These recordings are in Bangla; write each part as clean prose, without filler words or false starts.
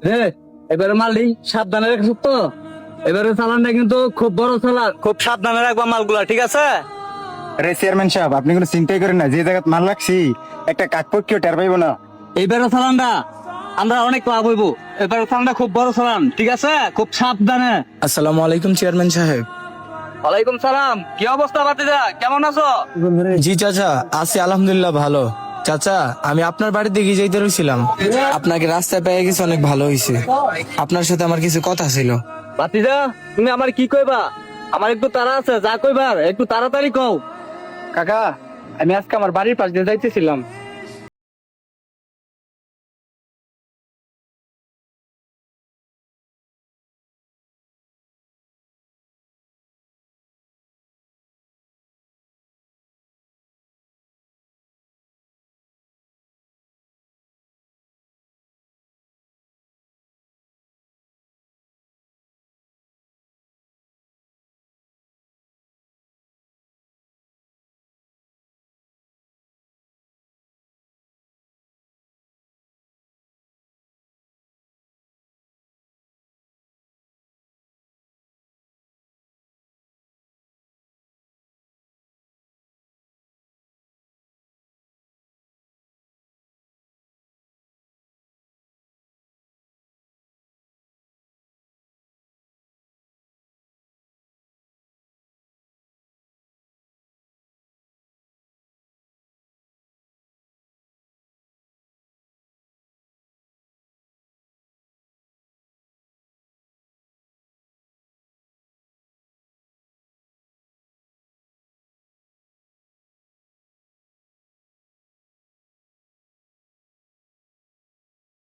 রে এবারে মালি সাবধানে রাখছো তো। এবারে চালানটা কিন্তু খুব বড় চালান, খুব সাবধানে রাখবা মালগুলা, ঠিক আছে? আরে চেয়ারম্যান সাহেব, আপনি কোনো চিন্তাই করেন না, যে জায়গায় মাল রাখছি একটা কাকপক্ষীও টের পাইবো না। এইবারে চালানটা আমরা অনেক লাভ হইব। এবারে চালানটা খুব বড় চালান, ঠিক আছে? খুব সাবধানে। আসসালামু আলাইকুম চেয়ারম্যান সাহেব। ওয়ালাইকুম সালাম। কি অবস্থা ভাতিজা, কেমন আছো? জি চাচা, আছি আলহামদুলিল্লাহ ভালো। চাচা, আমি আপনার বাড়ির দিকে যাইতে রইছিলাম, আপনাকে রাস্তায় পেয়ে গেছি, অনেক ভালো হয়েছে। আপনার সাথে আমার কিছু কথা ছিল। ভাতিজা তুমি আমার কি কইবা? আমার একটু তাড়া আছে, যা কইবার একটু তাড়াতাড়ি কও। কাকা, আমি আজকে আমার বাড়ির পাশ দিয়ে যাইতেছিলাম।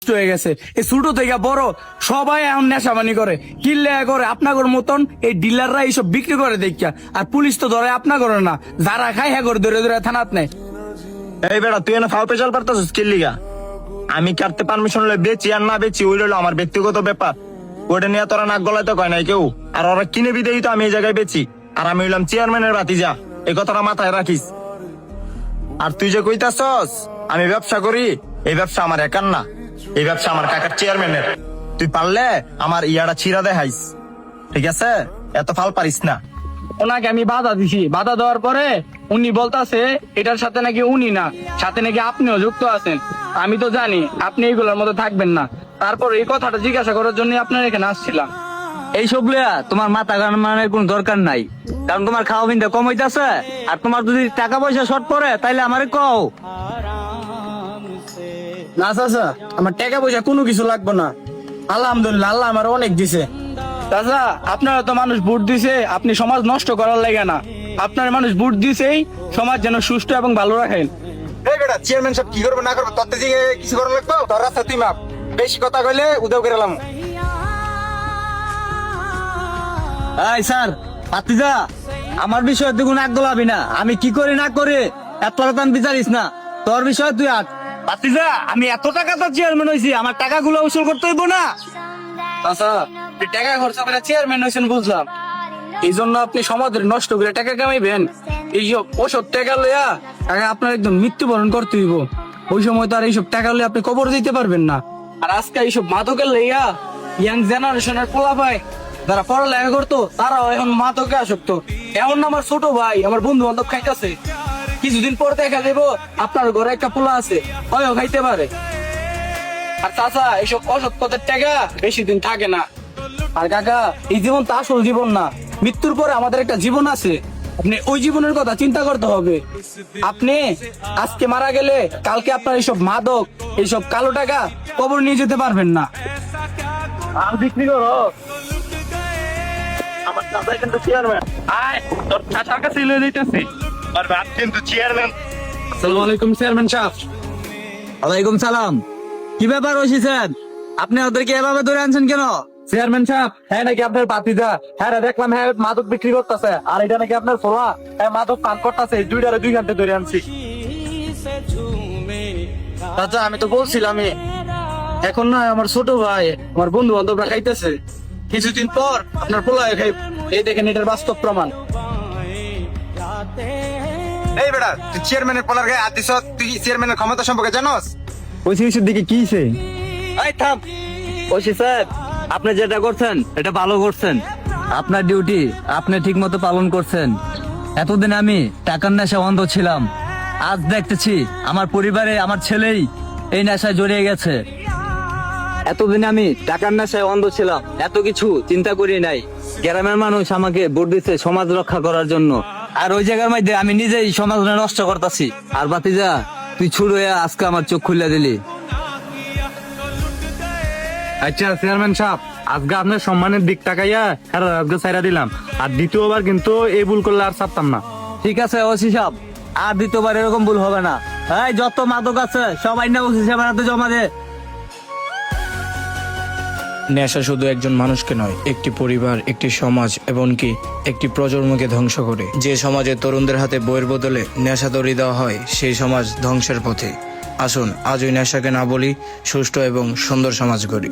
হয়ে গেছে এই ছোট থেকে বড় সবাই এখন নেশাবানি করে, কিল্লে করে আপনাগর মতন এই ডিলাররা এইসব বিক্রি করে দেখা। আর পুলিশ তো ধরে আপনাগর না, যারা খায় হ্যাঁ করে ধরে ধরে থানাত নেয়। এই বেটা, তুই না ফাও পেশাল পারতাছিস কি লিগা? আমি কাটতে পারমিশন লই বেচি আর না বেচি ওই হলো আমার ব্যক্তিগত ব্যাপার। ওটা নিয়ে তোরা নাক গলাইতে কয় নাই কেউ। আর ওরা কিনে বিদেই তো আমি এই জায়গায় বেচি, আর আমি হইলাম চেয়ারম্যানের ভাতিজা, এই কথাটা মাথায় রাখিস। আর তুই যে কইতাছস আমি ব্যবসা করি, এই ব্যবসা আমার একার না, এই ব্যবসা আমার কাকার চেয়ারম্যানের। তুই পারলে আমার ইয়াটা ছিড়া দেখাইস, ঠিক আছে? এত ফাল পারিস না। ওনাকে আমি বাধা দিছি, বাধা দেওয়ার পরে উনি বলতাছে এটার সাথে নাকি উনি না, সাথে নাকি আপনিও যুক্ত আছেন। আমি তো জানি আপনি এইগুলোর মধ্যে থাকবেন না, তারপর এই কথাটা জিজ্ঞাসা করার জন্য আপনার এখানে আসছিলাম। এইসব লিয়া তোমার মাথা গানের কোনো দরকার নাই, কারণ তোমার খাওয়া বিনটা কম হইতাছে। আর তোমার যদি টাকা পয়সা শর্ট পড়ে তাইলে আমারে কও। না চাচা, আমার টাকা পয়সা কোনো কিছু লাগবে না, আলহামদুলিল্লাহ আল্লাহ আমার অনেক দিছে। চাচা, আপনারা তো মানুষ ভোট দিছে, আপনি সমাজ নষ্ট করার লাগে না। আপনার মানুষ ভোট দিছেই সমাজ যেন সুষ্ঠু এবং ভালো রাখেন। এই বেটা, চেয়ারম্যান সাহেব কি করবে না করবে তোর দিকে কিছু করা লাগবে? তোর রাস্তা তুই মাপ, বেশি কথা কইলে উদাও করে এলাম। এই স্যার ভাতিজা, আমার বিষয়ে তুই কোনো এক গোলাবি না। আমি কি করি না করি এত কথা আমি বিচারিস না, তোর বিষয়ে তুই আট। ভাতিজা, আমি এত টাকা তো চেয়ারম্যান হয়েছি, আমার টাকাগুলো উসুল করতে হইব না? চাচা, আপনি টাকা খরচ করে চেয়ারম্যান হয়েছেন বুঝলাম, এই জন্য আপনি সমাজের নষ্ট করে টাকা কামাইবেন? এইসব ওষুধ টাকা লইয়া টাকা আপনার একদম মৃত্যুবরণ করতে হইব। ওই সময় তো আর এইসব টাকা লইয়া আপনি কবর দিতে পারবেন না। আর আজকে এইসব মাদকের লইয়া ইয়াং জেনারেশনের পোলা পায় যারা পড়ালেখা করতো তারাও এখন মাদকে আসক্ত। এমন না আমার ছোট ভাই, আমার বন্ধু বান্ধব খাইতেছে, কিছুদিন পর দেখা যাবো আপনার ঘরে একটা পোলা আছে, ওইও খাইতে পারে। আর চাচা, এইসব অসৎ পথের টাকা বেশি দিন থাকে না। আর কাকা, এই জীবন তো আসল জীবন না, মৃত্যুর পরে আমাদের একটা জীবন আছে, আপনি ওই জীবনের কথা চিন্তা করতে হবে। আপনি আজকে মারা গেলে কালকে আপনার এইসব মাদক, এইসব কালো টাকা কবর নিয়ে যেতে পারবেন না। আর বিক্রি করো, আমার চাচা কিন্তু চেয়ারম্যান। আয় তোর চাচার কাছে লয়ে যাইতেছি, আর বাপ কিন্তু চেয়ারম্যান। আসসালামু আলাইকুম চেয়ারম্যান সাহেব। ওয়ালাইকুম সালাম। কি ব্যাপার হয়েছেন? আপনি ওদেরকে এভাবে ধরে আনছেন কেন? চেয়ারম্যান সাহেব, হ্যাঁ নাকি আপনার পাতিদা? হ্যাঁ রে, দেখলাম হ্যাঁ মাদক বিক্রি করতেছে, আর এটা নাকি আপনার ফোলা, হ্যাঁ মাদক পান করতেছে। দুইটারে দুই ঘন্টা ধরে আনছি। চাচা, আমি তো বলছিলাম এখন না আমার ছোট ভাই, আমার বন্ধু বান্ধবরা খাইতেছে, কিছুদিন পর আপনার পোলায় খাই। এই দেখেন, এটার বাস্তব প্রমাণ। এই বেটা, তুই চেয়ারম্যানের পোলার গায়ে হাত দিছ, তুই চেয়ারম্যানের ক্ষমতা সম্পর্কে জানোস? ওই শিশুর দিকে কি এই থাম, ওসি সাহেব, আপনি যেটা করছেন এটা ভালো করছেন। আপনার ডিউটি আপনি ঠিক মতো পালন করছেন। এতদিন আমি টাকার নেশা অন্ধ ছিলাম, আজ দেখতেছি আমার পরিবারে আমার ছেলেই এই নেশায় জড়িয়ে গেছে। এতদিন আমি টাকার নেশায় অন্ধ ছিলাম, এত কিছু চিন্তা করি নাই। গ্রামের মানুষ আমাকে ভোট দিচ্ছে সমাজ রক্ষা করার জন্য, আর ওই জায়গার মধ্যে আমি নিজেই সমাজ নষ্ট করতেছি। আর বাতিজা, তুই ছোট হয়ে আজকে আমার চোখ খুলে দিলি। আচ্ছা চেয়ারম্যান সাহেব, আজকে আপনার সম্মানের দিক তাকাইয়া আজকে ছাইরা দিলাম, আর দ্বিতীয়বার কিন্তু এই ভুল করলে আর ছাড়তাম না। ঠিক আছে ওসি সাহেব, আর দ্বিতীয়বার এরকম ভুল হবে না। এই যত মাদক আছে সবাই না ওসি সাহেবের হাতে জমা দে। নেশা শুধু একজন মানুষকে নয়, একটি পরিবার, একটি সমাজ, এমনকি একটি প্রজন্মকে ধ্বংস করে। যে সমাজে তরুণদের হাতে বইয়ের বদলে নেশা দড়ি দেওয়া হয়, সেই সমাজ ধ্বংসের পথে। আসুন আজ ওই নেশাকে না বলি, সুষ্ঠু এবং সুন্দর সমাজ গড়ি।